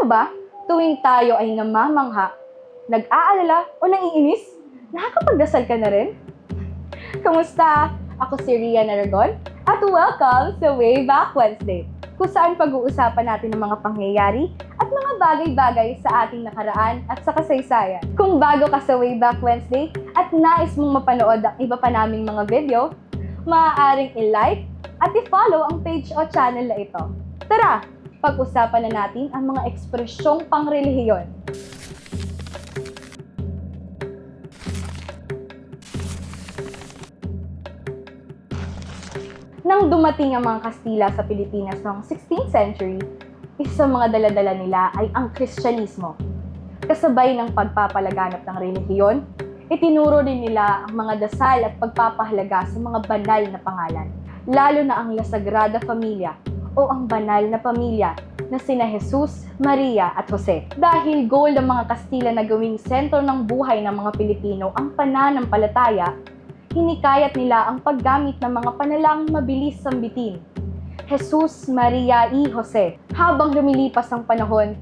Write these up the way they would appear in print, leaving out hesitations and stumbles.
mo ba, tuwing tayo ay namamangha, nag-aalala o naiinis, nakakapagdasal ka na rin? Kamusta? Ako si Rian Aragon at welcome sa Way Back Wednesday, kung saan pag-uusapan natin ang mga pangyayari at mga bagay-bagay sa ating nakaraan at sa kasaysayan. Kung bago ka sa Way Back Wednesday at nais mong mapanood ang iba pa naming mga video, maaaring i-like at i-follow ang page o channel na ito. Tara, pag-usapan na natin ang mga ekspresyong pangrelihiyon. Nang dumating ang mga Kastila sa Pilipinas noong 16th century, isa sa mga daladala nila ay ang Kristyanismo. Kasabay ng pagpapalaganap ng relihiyon, itinuro din nila ang mga dasal at pagpapahalaga sa mga banal na pangalan, lalo na ang La Sagrada Familia o ang banal na pamilya na sina Jesus, Maria at Jose. Dahil goal ng mga Kastila na gawing sentro ng buhay ng mga Pilipino ang pananampalataya, hinikayat nila ang paggamit ng mga panalangin mabilis sambitin, Jesus, Maria, y Jose. Habang lumilipas ang panahon,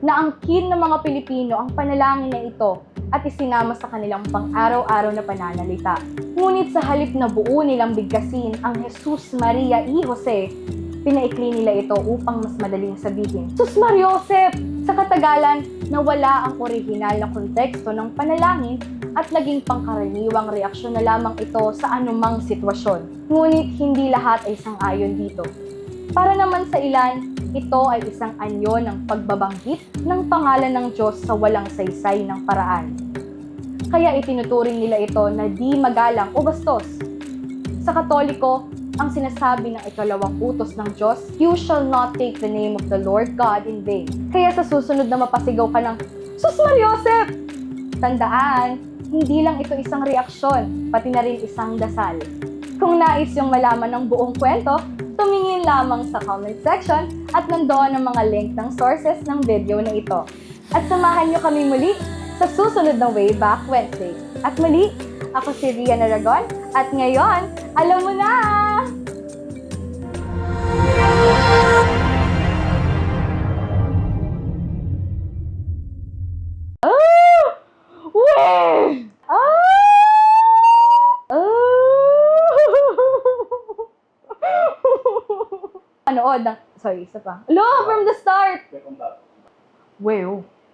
naangkin ng mga Pilipino ang panalangin na ito at isinama sa kanilang pang-araw-araw na pananalita. Ngunit sa halip na buo nilang bigkasin ang Jesus, Maria, y Jose, pinaikli nila ito upang mas madaling sabihin, Sus Mariosep! Sa katagalan, nawala ang orihinal na konteksto ng panalangin at naging pangkaraniwang reaksyon na lamang ito sa anumang sitwasyon. Ngunit hindi lahat ay sang-ayon dito. Para naman sa ilan, ito ay isang anyo ng pagbabanggit ng pangalan ng Diyos sa walang saysay ng paraan. Kaya itinuturing nila ito na di magalang o bastos. Sa Katoliko, ang sinasabi ng ikalawang utos ng Diyos, You shall not take the name of the Lord God in vain. Kaya sa susunod na mapasigaw ka ng, Sus Mariosep! Tandaan, hindi lang ito isang reaksyon, pati na rin isang dasal. Kung nais yung malaman ng buong kwento, tumingin lamang sa comment section at nandoon ang mga link ng sources ng video na ito. At samahan nyo kami muli sa susunod na Way Back Wednesday. At muli, ako si Rian Aragon at ngayon, alam mo na! Panood ng... Sorry, isa pa. Hello, from the start! Wow.